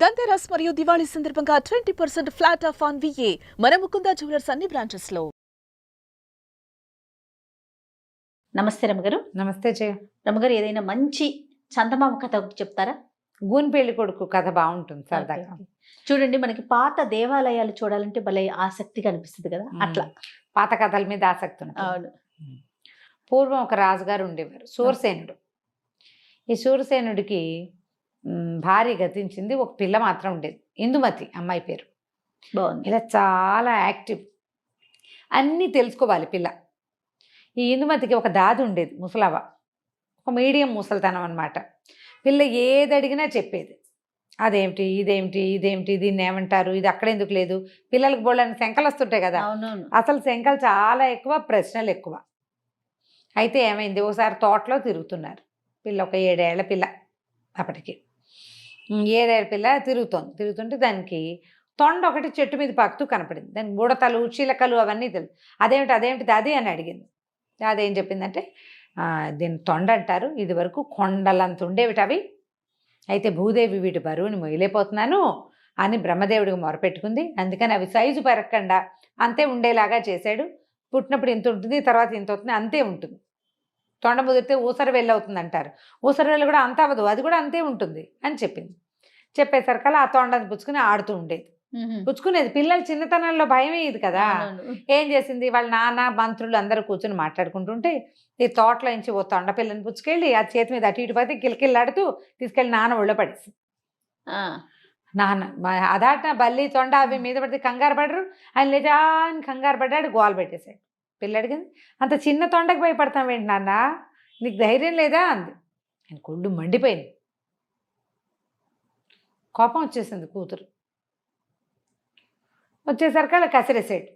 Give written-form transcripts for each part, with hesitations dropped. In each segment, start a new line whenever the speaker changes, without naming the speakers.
ధన్తెరస్ మరియు దివాళీ సందర్భంగా 20% flat of on VA మన ముకుందా జ్యువెలర్స్ అన్ని బ్రాంచెస్ లో.
నమస్తే రమగారు.
నమస్తే జయ.
రమగారు, ఏదైనా మంచి చందమామ కథ ఒకటి చెప్తారా?
గూని పెళ్లి కొడుకు కథ బాగుంటుంది సరదాగా.
చూడండి, మనకి పాత దేవాలయాలు చూడాలంటే భలే ఆసక్తిగా అనిపిస్తుంది కదా, అట్లా
పాత కథల మీద ఆసక్తి ఉంటుంది.
అవును.
పూర్వం ఒక రాజుగారు ఉండేవారు, శూరసేనుడు. ఈ శూరసేనుడికి భార్య గతించింది, ఒక పిల్ల మాత్రం ఉండేది, ఇందుమతి అమ్మాయి పేరు.
బాగుంది.
ఇలా చాలా యాక్టివ్, అన్నీ తెలుసుకోవాలి పిల్ల. ఈ ఇందుమతికి ఒక దాది ఉండేది, ముసలవ్వ, ఒక మీడియం ముసలితనం అనమాట. పిల్ల ఏది అడిగినా చెప్పేది. అదేమిటి, ఇదేమిటి, ఇదేమిటి, దీన్ని ఏమంటారు, ఇది అక్కడ ఎందుకు లేదు. పిల్లలకు బోళ్ళని శంకలు వస్తుంటాయి కదా, అసలు శంకలు చాలా ఎక్కువ, ప్రశ్నలు ఎక్కువ. అయితే ఏమైంది, ఒకసారి తోటలో తిరుగుతున్నారు. పిల్ల ఒక 7 ఏళ్ల పిల్ల, అప్పటికి 7 ఏళ్ల పిల్ల తిరుగుతుంటే దానికి తొండ ఒకటి చెట్టు మీద పాకుతూ కనపడింది. దానికి బుడతలు, చిలకలు అవన్నీ తెలుసు. అదేమిటిది అది అని అడిగింది. అదేం చెప్పిందంటే, దీన్ని తొండ అంటారు, ఇది వరకు కొండలంత ఉండేవిటి అవి, అయితే భూదేవి వీటి బరువుని మొయ్యలేకపోతున్నాను అని బ్రహ్మదేవుడికి మొరపెట్టుకుంది. అందుకని అవి సైజు పెరగకుండా అంతే ఉండేలాగా చేశాడు. పుట్టినప్పుడు ఇంత ఉంటుంది, తర్వాత ఇంత అవుతుంది, అంతే ఉంటుంది. తొండ ముదిరితే ఊసర వెళ్ళి అవుతుంది అంటారు, ఊసర వెళ్ళి కూడా అంత అవ్వదు, అది కూడా అంతే ఉంటుంది అని చెప్పింది. చెప్పేసరికల్లా ఆ తొండని పుచ్చుకుని ఆడుతూ ఉండేది. పుచ్చుకునేది. పిల్లలు చిన్నతనంలో భయమే ఇది కదా. ఏం చేసింది, వాళ్ళ నాన్న మంత్రులు అందరూ కూర్చొని మాట్లాడుకుంటుంటే ఈ తోటలో నుంచి ఓ తొండ పిల్లని పుచ్చుకెళ్ళి ఆ చేతి మీద అటు ఇటు పోతే కిలకిల్లాడుతూ తీసుకెళ్ళి నాన్న ఒళ్ళో పడేసి, నాన్న అదాట బల్లి తొండ అవి మీద పడితే కంగారు పడరు, ఆయన లేజాని కంగారు పడ్డాడు, గోల పెట్టేశాడు. పిల్లడికి అంత చిన్న తొండకి భయపడతాం ఏంటి నాన్న, నీకు ధైర్యం లేదా అంది. ఆయన కొళ్ళు మండిపోయింది, కోపం వచ్చేసింది. కూతురు వచ్చేసరికి అలా కసిరేసాడు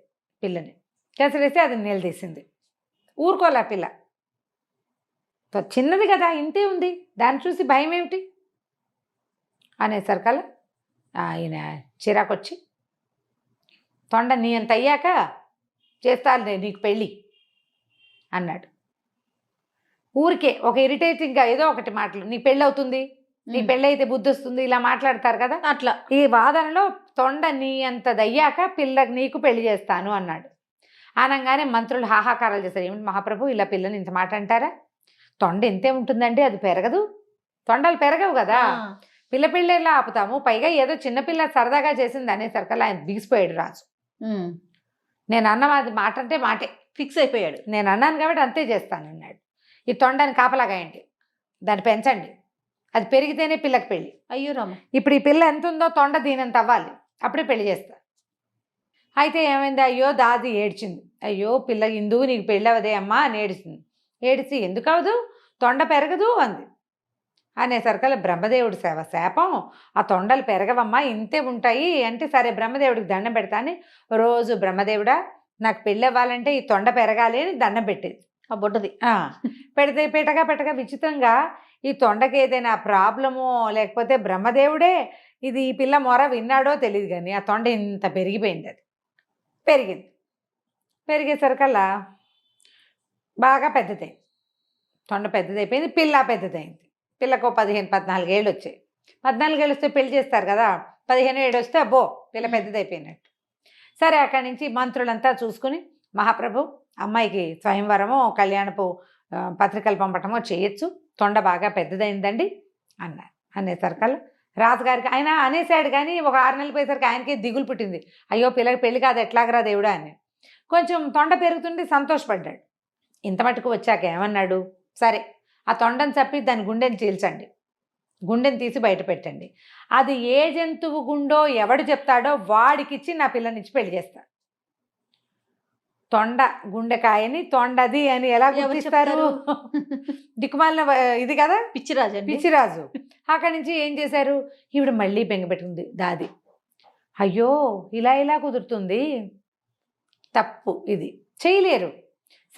పిల్లని. కసిరేసి అది నిలదీసింది. ఊరుకోలే పిల్ల, చిన్నది కదా, ఇంతే ఉంది, దాన్ని చూసి భయం ఏమిటి అనేసరికల ఆయన చిరాకొచ్చి, తొండ నీ అంత అయ్యాక చేస్తాను నీకు పెళ్ళి అన్నాడు. ఊరికే ఒక ఇరిటేటింగ్గా ఏదో ఒకటి మాటలు, నీ పెళ్ళి అవుతుంది, నీ పెళ్ళి అయితే బుద్ధి వస్తుంది, ఇలా మాట్లాడతారు కదా, అట్లా. ఈ వాదనలో తొండ నీ అంత దయ్యాక పిల్లకి నీకు పెళ్లి చేస్తాను అన్నాడు. అనగానే మంత్రులు హాహాకారాలు చేశారు. ఏమిటి మహాప్రభు, ఇలా పిల్లని ఇంత మాట అంటారా, తొండ ఎంతే ఉంటుందండి, అది పెరగదు, తొండలు పెరగవు కదా, పిల్ల పిల్లలా ఆపుతాము, పైగా ఏదో చిన్నపిల్ల సరదాగా చేసింది అనేసరికల్లా ఆయన బిగిసిపోయాడు రాజు. నేను అన్నది మాట అంటే మాటే, ఫిక్స్ అయిపోయాడు. నేను అన్నాను కాబట్టి అంతే చేస్తాను అన్నాడు. ఈ తొండని కాపలాగా ఏంటి, దాన్ని పెంచండి, అది పెరిగితేనే పిల్లకి పెళ్ళి. అయ్యో రామ, ఇప్పుడు ఈ పిల్ల ఎంత ఉందో తొండ దీనంత అవ్వాలి, అప్పుడే పెళ్లి చేస్తా. అయితే ఏమైంది, అయ్యో దాది ఏడ్చింది. అయ్యో పిల్ల ఇందుకు నీకు పెళ్ళి అవదే అమ్మా అని ఏడిచింది. ఏడిచి ఎందుకు అవదు, తొండ పెరగదు అంది. అనేసరికల్లా బ్రహ్మదేవుడి శాపం, ఆ తొండలు పెరగవమ్మా, ఇంతే ఉంటాయి అంటే, సరే బ్రహ్మదేవుడికి దండం పెడతాని రోజు బ్రహ్మదేవుడా నాకు పెళ్ళి అవ్వాలంటే ఈ తొండ పెరగాలి అని దండం పెట్టేది ఆ బుడ్డది. పెడితే పెట్టగా విచిత్రంగా ఈ తొండకి ఏదైనా ప్రాబ్లమో లేకపోతే బ్రహ్మదేవుడే ఇది ఈ పిల్ల మొర విన్నాడో తెలియదు కానీ ఆ తొండ ఇంత పెరిగిపోయింది. అది పెరిగింది. పెరిగేసరికల్లా బాగా పెద్దదైంది, తొండ పెద్దదైపోయింది, పిల్ల పెద్దదైంది. పిల్లకు 15-14 ఏళ్ళు వచ్చాయి. 14 ఏళ్ళు వస్తే పెళ్లి చేస్తారు కదా, 15 ఏళ్ళు వస్తే అబ్బో పిల్ల పెద్దదైపోయినట్టు. సరే, అక్కడి నుంచి మంత్రులంతా చూసుకుని, మహాప్రభు అమ్మాయికి స్వయంవరమో కళ్యాణపు పత్రికలు పంపటమో చేయొచ్చు, తొండ బాగా పెద్దదైందండి అన్నారు. అనేసరికల్లా రాజుగారికి ఆయన అనేసాడు కానీ ఒక 6 నెలలు పోయేసరికి ఆయనకే దిగులు పుట్టింది. అయ్యో పిల్లకి పెళ్లి కాదు ఎట్లాగరా దేవుడా అని. కొంచెం తొండ పెరుగుతుంటే సంతోషపడ్డాడు. ఇంత మటుకు వచ్చాక ఏమన్నాడు, సరే ఆ తొండని చప్పి దాని గుండెని చీల్చండి, గుండెని తీసి బయట పెట్టండి, అది ఏ జంతువు గుండో ఎవడు చెప్తాడో వాడికిచ్చి నా పిల్లనిచ్చి పెళ్లి చేస్తా. తొండ గుండెకాయని తొండది అని ఎలా గుర్తిస్తారు, దిక్కుమాలిన ఇది కదా, పిచ్చిరాజు. అక్కడి నుంచి ఏం చేశారు, ఈవిడ మళ్ళీ బెంగపెట్టుకుంది దాది. అయ్యో ఇలా కుదురుతుంది, తప్పు, ఇది చేయలేరు.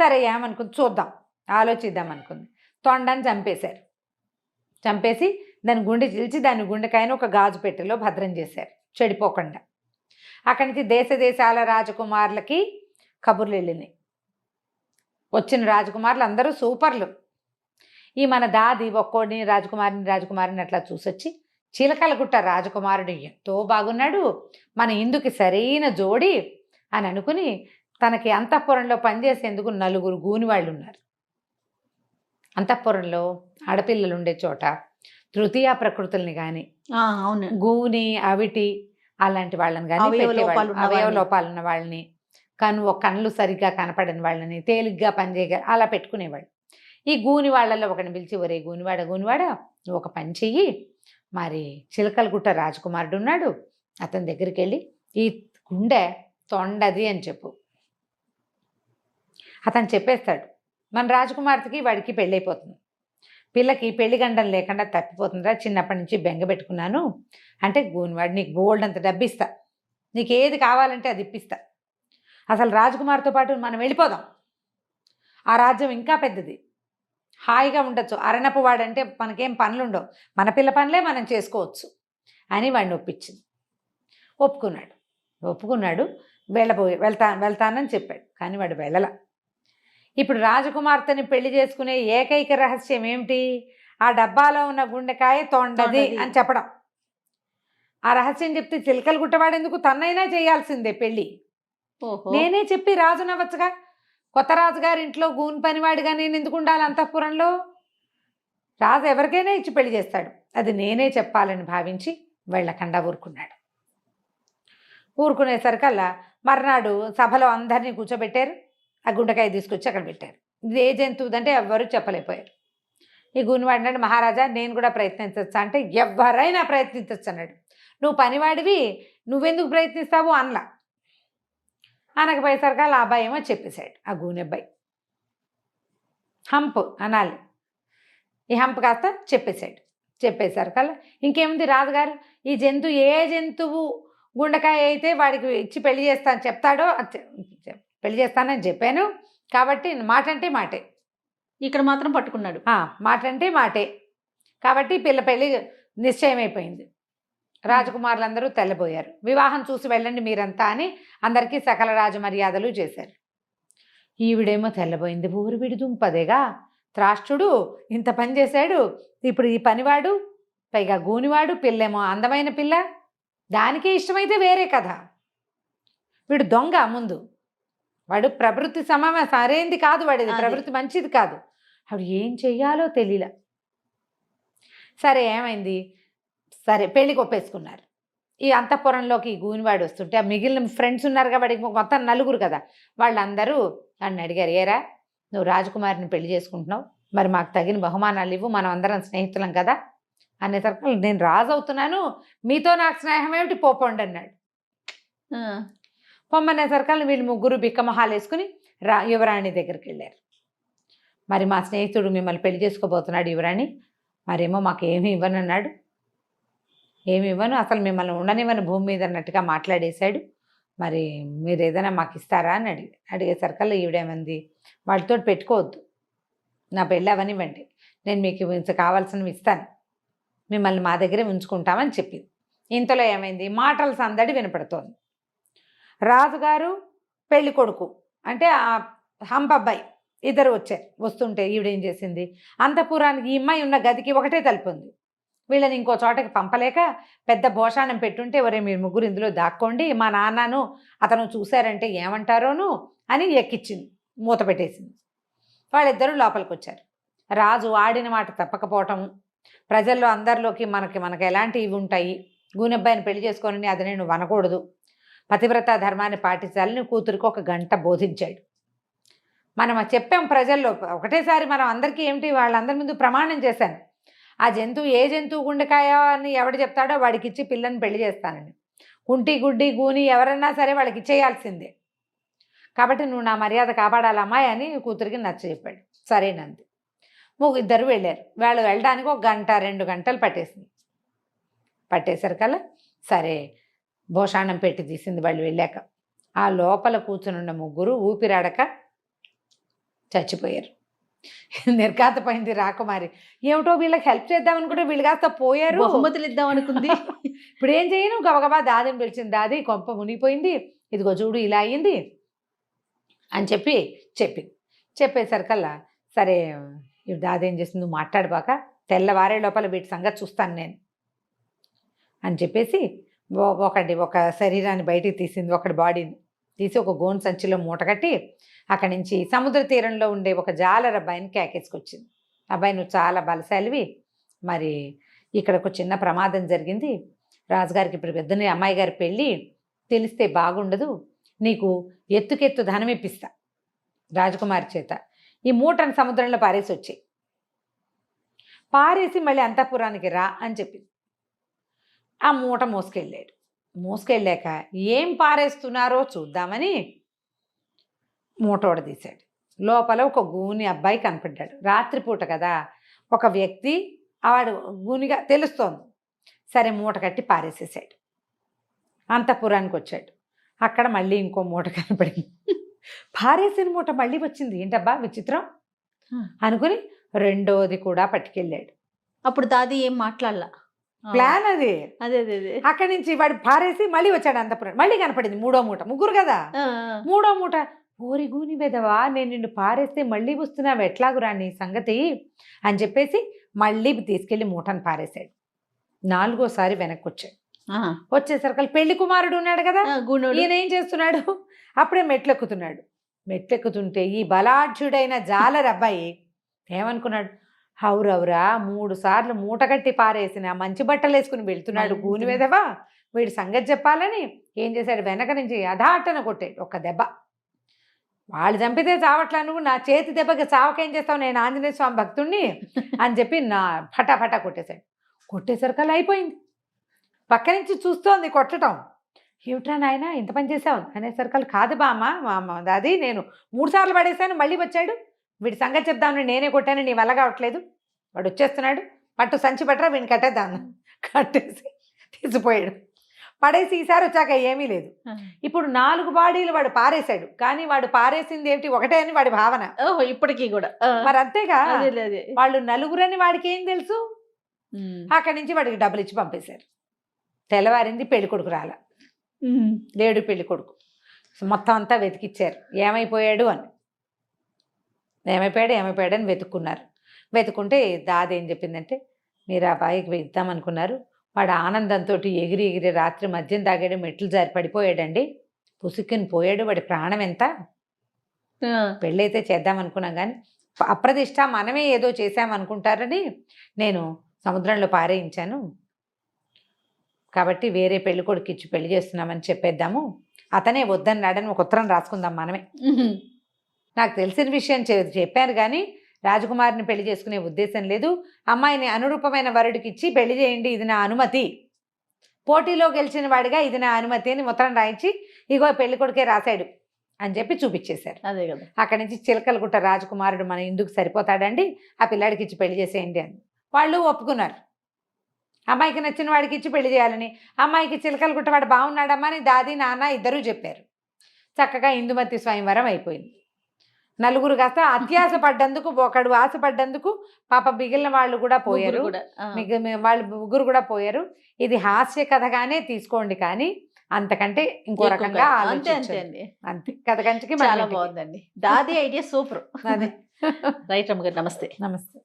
సరే ఏమనుకుంది చూద్దాం, ఆలోచిద్దాం అనుకుంది. తొండని చంపేశారు. చంపేసి దాని గుండె చీల్చి దాని గుండెకాయని ఒక గాజు పెట్టెలో భద్రం చేశారు చెడిపోకుండా. అక్కడి నుంచి దేశాల రాజకుమారులకి కబుర్లు వెళ్ళినాయి. వచ్చిన రాజకుమారులు అందరూ సూపర్లు. ఈ మన దాది ఒక్కోడిని రాజకుమారిని అట్లా చూసొచ్చి చిలకలగుట్ట రాజకుమారుడు ఎంతో బాగున్నాడు, మన ఇందుకి సరైన జోడి అని అనుకుని తనకి అంతఃపురంలో పనిచేసేందుకు 4 గూనివాళ్ళు ఉన్నారు. అంతఃపురంలో ఆడపిల్లలు ఉండే చోట తృతీయ ప్రకృతుల్ని కానీ
అవును,
గూని అవిటి అలాంటి వాళ్ళని కానీ అవయవ లోపాలు ఉన్న వాళ్ళని, కళ్ళు సరిగ్గా కనపడని వాళ్ళని, తేలిగ్గా పనిచేయగ అలా పెట్టుకునేవాళ్ళు. ఈ గూని వాళ్ళల్లో ఒకరిని పిలిచి, ఒరే గూనివాడ నువ్వు ఒక పని చెయ్యి, మరి చిలకలగుట్ట రాజకుమారుడు ఉన్నాడు, అతని దగ్గరికి వెళ్ళి ఈ గుండె తొండది అని చెప్పు. అతను చెప్పేస్తాడు. మన రాజకుమార్తెకి వాడికి పెళ్ళైపోతుంది, పిల్లకి పెళ్లి గండం లేకుండా తప్పిపోతుందిరా, చిన్నప్పటి నుంచి బెంగ పెట్టుకున్నాను అంటే గూనివాడు నీకు బోల్డ్ అంత డబ్బిస్తా, నీకు ఏది కావాలంటే అది ఇప్పిస్తా, అసలు రాజకుమార్తో పాటు మనం వెళ్ళిపోదాం, ఆ రాజ్యం ఇంకా పెద్దది, హాయిగా ఉండొచ్చు, అరణపు వాడంటే మనకేం పనులు ఉండవు, మన పిల్ల పనులే మనం చేసుకోవచ్చు అని వాడిని ఒప్పించింది. ఒప్పుకున్నాడు వెళ్తానని చెప్పాడు. కానీ వాడు వెళ్ళల. ఇప్పుడు రాజకుమార్తెని పెళ్లి చేసుకునే ఏకైక రహస్యం ఏమిటి? ఆ డబ్బాలో ఉన్న గుండెకాయ తొండది అని చెప్పడం. ఆ రహస్యం చెప్తే చిలకలు వాడేందుకు, తన్నైనా చేయాల్సిందే పెళ్ళి. నేనే చెప్పి రాజునవ్వచ్చుగా, కొత్త రాజుగారి ఇంట్లో గూని పనివాడిగా నేను ఎందుకు ఉండాలి అంతఃపురంలో? రాజు ఎవరికైనా ఇచ్చి పెళ్లి చేస్తాడు, అది నేనే చెప్పాలని భావించి వెళ్ళకుండా ఊరుకునేసరికల్లా మర్నాడు సభలో అందరినీ కూర్చోబెట్టారు. ఆ గుండెకాయ తీసుకొచ్చి అక్కడ పెట్టారు. ఇది ఏ జంతువుదంటే ఎవ్వరూ చెప్పలేకపోయారు. ఈ గూనివాడు అన్నాడు, మహారాజా నేను కూడా ప్రయత్నించచ్చా అంటే, ఎవరైనా ప్రయత్నించచ్చు అన్నాడు. నువ్వు పనివాడివి, నువ్వెందుకు ప్రయత్నిస్తావు అనలా. అనకపోయేసరికల్లా ఆ అబ్బాయి ఏమో చెప్పేశాడు. ఆ గూని అబ్బాయి హంప్ అనాలి, ఈ హంప్ కాస్త చెప్పేసరికల్లా ఇంకేముంది, రాజుగారు ఈ ఏ జంతువు గుండెకాయ అయితే వాడికి ఇచ్చి పెళ్లి చేస్తాను చెప్తాడో పెళ్లి చేస్తానని చెప్పాను కాబట్టి మాట అంటే మాటే,
ఇక్కడ మాత్రం పట్టుకున్నాడు.
మాట అంటే మాటే కాబట్టి పిల్ల పెళ్లి నిశ్చయమైపోయింది. రాజకుమారులందరూ తెల్లబోయారు. వివాహం చూసి వెళ్ళండి మీరంతా అని అందరికీ సకల రాజ మర్యాదలు చేశారు. ఈవిడేమో తెల్లబోయింది. ఊరివిడి దుంపదేగా, త్రాష్ట్రుడు ఇంత పని చేశాడు, ఇప్పుడు ఈ పనివాడు, పైగా గూనివాడు, పిల్లేమో అందమైన పిల్ల, దానికే ఇష్టమైతే వేరే కథ, వీడు దొంగ, ముందు వాడు ప్రవృత్తి సరైంది కాదు, వాడిది ప్రవృత్తి మంచిది కాదు. ఆవిడ ఏం చెయ్యాలో తెలియలా. సరే ఏమైంది, సరే పెళ్ళికి ఒప్పేసుకున్నారు. ఈ అంతఃపురంలోకి గూనివాడు వస్తుంటే ఆ మిగిలిన ఫ్రెండ్స్ ఉన్నారుగా, వాడికి మొత్తం 4 కదా, వాళ్ళందరూ నన్ను అడిగారు, ఏరా నువ్వు రాజకుమారిని పెళ్లి చేసుకుంటున్నావు, మరి మాకు తగిన బహుమానాలు ఇవ్వు, మనం అందరం స్నేహితులం కదా అనేసరికి, నేను రాజు అవుతున్నాను, మీతో నాకు స్నేహం ఏమిటి, పోపండి అన్నాడు. పొమ్మనేసరికల్లా వీళ్ళు 3 బిక్కమొహాలు వేసుకుని యువరాణి దగ్గరికి వెళ్ళారు. మరి మా స్నేహితుడు మిమ్మల్ని పెళ్లి చేసుకోబోతున్నాడు యువరాణి, మరేమో మాకు ఏమి ఇవ్వనన్నాడు, ఏమి ఇవ్వను, అసలు మిమ్మల్ని ఉండనివ్వని భూమి మీద అన్నట్టుగా మాట్లాడేశాడు, మరి మీరు ఏదైనా మాకు ఇస్తారా అని అడిగేసరికల్లా ఈవిడేమంది, వాళ్ళతో పెట్టుకోవద్దు, నా పెళ్ళి అవనివ్వండి, నేను మీకు ఇంత కావాల్సినవి ఇస్తాను, మిమ్మల్ని మా దగ్గరే ఉంచుకుంటామని చెప్పింది. ఇంతలో ఏమైంది, మాటల సందడి వినపడుతోంది. రాజుగారు పెళ్లి కొడుకు అంటే ఆ హంపబ్బాయి ఇద్దరు వస్తుంటే ఈవిడేం చేసింది, అంతఃపురానికి ఈ అమ్మాయి ఉన్న గదికి ఒకటే తలుపు ఉంది, వీళ్ళని ఇంకో చోటకి పంపలేక పెద్ద భోషాణం పెట్టుంటే, ఒరే మీరు 3 ఇందులో దాక్కోండి, మా నాన్నను అతను చూశారంటే ఏమంటారోను అని ఎక్కిచ్చింది, మూత పెట్టేసింది. వాళ్ళిద్దరూ లోపలికి వచ్చారు. రాజు ఆడిన మాట తప్పకపోవటం, ప్రజల్లో అందరిలోకి మనకి ఎలాంటి ఇవి ఉంటాయి, గూనెబ్బాయిని పెళ్లి చేసుకోనని అది నేను వనకూడదు, పతివ్రత ధర్మాన్ని పాటించాలని కూతురికి 1 గంట బోధించాడు. మనం చెప్పాం ప్రజల్లో ఒకటేసారి, మనం అందరికీ ఏమిటి వాళ్ళందరి ముందు ప్రమాణం చేశాను, ఆ ఏ జంతువు గుండెకాయ అని ఎవడు చెప్తాడో వాడికి ఇచ్చి పిల్లని పెళ్లి చేస్తానని, కుంటి గుడ్డి గూని ఎవరన్నా సరే వాళ్ళకి ఇచ్చేయాల్సిందే, కాబట్టి నువ్వు నా మర్యాద కాపాడాలమ్మాయి అని కూతురికి నచ్చ చెప్పాడు. సరేనంది. ఇద్దరు వెళ్ళారు. వాళ్ళు వెళ్ళడానికి 1 గంట 2 గంటలు పట్టేసరికల్లా సరే భోషాణం పెట్టి తీసింది. వాళ్ళు వెళ్ళాక ఆ లోపల కూర్చునున్న 3 ఊపిరాడక చచ్చిపోయారు. నిర్ఘాతపోయింది రాకుమారి. ఏమిటో వీళ్ళకి హెల్ప్ చేద్దాం అనుకుంటే వీళ్ళు కాస్త పోయారు,
బహుమతులు ఇద్దాం అనుకుంది.
ఇప్పుడు ఏం చేయను, గబగబా దాదిని పిలిచింది. దాది కొంప మునిగిపోయింది, ఇదిగో చూడు ఇలా అయ్యింది అని చెప్పేసరికల్లా సరే ఇప్పుడు దాది ఏం చేసింది, నువ్వు మాట్లాడిపాక తెల్లవారే లోపల వీటి సంగతి చూస్తాను నేను అని చెప్పేసి ఒక శరీరాన్ని బయటికి తీసింది, ఒకటి బాడీని తీసి ఒక గోను సంచిలో మూటగట్టి అక్కడి నుంచి సముద్ర తీరంలో ఉండే ఒక జాలర్ అబ్బాయిని కేకేసుకొచ్చింది. అబ్బాయి, నువ్వు చాలా బలశాలివి, మరి ఇక్కడ ఒక చిన్న ప్రమాదం జరిగింది, రాజుగారికి ఇప్పుడు పెద్దని అమ్మాయి గారి పెళ్ళి, తెలిస్తే బాగుండదు, నీకు ఎత్తుకెత్తు ధనం ఇప్పిస్తా రాజకుమారి చేత, ఈ మూటను సముద్రంలో పారేసి వచ్చి పారేసి మళ్ళీ అంతఃపురానికి రా అని చెప్పింది. ఆ మూట మోసుకెళ్ళాక ఏం పారేస్తున్నారో చూద్దామని మూట తీశాడు. లోపల ఒక గూని అబ్బాయి కనపడ్డాడు. రాత్రిపూట కదా, ఒక వ్యక్తి వాడు గూనిగా తెలుస్తోంది. సరే మూట కట్టి పారేసేసాడు. అంతఃపురానికి వచ్చాడు. అక్కడ మళ్ళీ ఇంకో మూట కనపడింది. పారేసిన మూట మళ్ళీ వచ్చింది. ఏంటబ్బా విచిత్రం అనుకుని రెండోది కూడా పట్టుకెళ్ళాడు.
అప్పుడు దాది ఏం మాట్లాడలా,
ప్లాన్ అది.
అదే అదే అదే.
అక్కడి నుంచి వాడు పారేసి మళ్ళీ వచ్చాడు అంతఃపురం. మళ్ళీ కనపడింది మూడో మూట. ముగ్గురు కదా, మూడో మూట. ఓరి గూని వెదవా, నేను నిన్ను పారేస్తే మళ్ళీ వస్తున్నావు, ఎట్లాగురా నీ సంగతి అని చెప్పేసి మళ్ళీ తీసుకెళ్లి మూటను పారేశాడు. నాలుగోసారి వెనక్కి వచ్చాడు. వచ్చేసరికి పెళ్లి కుమారుడు ఉన్నాడు కదా, ఈయన ఏం చేస్తున్నాడు, అప్పుడే మెట్లెక్కుతున్నాడు. మెట్లెక్కుతుంటే ఈ బలాఢ్యుడైన జాలర్ అబ్బాయి ఏమనుకున్నాడు, హౌరవురా 3 సార్లు మూట కట్టి పారేసిన మంచి బట్టలు వేసుకుని వెళ్తున్నాడు గూని వెదవా, వీడి సంగతి చెప్పాలని ఏం చేశాడు, వెనక నుంచి అధాటన కొట్టాడు ఒక దెబ్బ. వాళ్ళు చంపితే చావట్లా, నువ్వు నా చేతి దెబ్బకి చావకేం చేస్తావు, నేను ఆంజనేయ స్వామి భక్తుణ్ణి అని చెప్పి నా ఫటాఫటా కొట్టేశాడు. కొట్టేసరికల్లా అయిపోయింది. పక్క నుంచి చూస్తోంది కొట్టడం. ఏమిట్రా నాయన ఇంత పని చేసావు అనేసరికల్, కాదు బామ్మ అది నేను 3 సార్లు పడేశాను, మళ్ళీ వచ్చాడు, వీడి సంగతి చెప్దామని నేనే కొట్టాను, నీ వల్ల కావట్లేదు, వాడు వచ్చేస్తున్నాడు, పట్టు సంచి పట్టరా వీడిని కట్టేద్దాను. కట్టేసి తీసిపోయాడు. పడేసి ఈసారి వచ్చాక ఏమీ లేదు. ఇప్పుడు 4 బాడీలు వాడు పారేశాడు. కానీ వాడు పారేసింది ఏమిటి, ఒకటే అని వాడి భావన.
ఓహో, ఇప్పటికీ కూడా
మరి అంతేగా, వాళ్ళు నలుగురని వాడికి ఏం తెలుసు. అక్కడి నుంచి వాడికి డబ్బులు ఇచ్చి పంపేశారు. తెల్లవారింది, పెళ్లి కొడుకు రాలా, లేడు పెళ్లి కొడుకు. మొత్తం అంతా వెతికిచ్చారు, ఏమైపోయాడు అని వెతుక్కున్నారు. వెతుక్కుంటే దాది ఏం చెప్పిందంటే, మీరు ఆ బాయికి ఇద్దామనుకున్నారు, వాడు ఆనందంతో ఎగిరి రాత్రి మద్యం తాగాడు, మెట్లు జారి పడిపోయాడండి, పుసుక్కుని పోయాడు, వాడి ప్రాణం ఎంత, పెళ్ళైతే చేద్దామనుకున్నాం కానీ అప్రదిష్ట మనమే ఏదో చేశామనుకుంటారని నేను సముద్రంలో పారేయించాను, కాబట్టి వేరే పెళ్లి కొడుకు ఇచ్చి పెళ్లి చేస్తున్నామని చెప్పేద్దాము, అతనే వద్దన్నాడని ఒక ఉత్తరం రాసుకుందాం మనమే. నాకు తెలిసిన విషయం చెప్పాను కానీ రాజకుమారిని పెళ్లి చేసుకునే ఉద్దేశం లేదు, అమ్మాయిని అనురూపమైన వరుడికి ఇచ్చి పెళ్లి చేయండి, ఇది నా అనుమతి, పోటీలో గెలిచిన వాడిగా ఇది నా అనుమతి అని ఉత్తరం రాయించి ఇగో పెళ్లి కొడుకే రాశాడు అని చెప్పి చూపించేశారు.
అదే కదా.
అక్కడి నుంచి చిలకలగుట్ట రాజకుమారుడు మన ఇందుకు సరిపోతాడండి, ఆ పిల్లాడికి ఇచ్చి పెళ్లి చేసేయండి అని వాళ్ళు ఒప్పుకున్నారు. అమ్మాయికి నచ్చిన వాడికి ఇచ్చి పెళ్లి చేయాలని. అమ్మాయికి చిలకలగుట్ట వాడు బాగున్నాడమ్మా అని దాది నాన్న ఇద్దరూ చెప్పారు. చక్కగా ఇందుమతి స్వయంవరం అయిపోయింది. నలుగురు కాస్త అత్యాశ పడ్డందుకు, ఒకడు ఆశపడ్డందుకు పాప మిగిలిన వాళ్ళు కూడా పోయారు, వాళ్ళు ముగ్గురు కూడా పోయారు. ఇది హాస్య కథగానే తీసుకోండి కానీ అంతకంటే ఇంకో రకంగా
అంతే
అంతే కథ కంచికి
చాలా బాగుందండి. దాది ఐడియా సూపర్.
అదే.
రైట్ అమ్మ గారు, నమస్తే.
నమస్తే.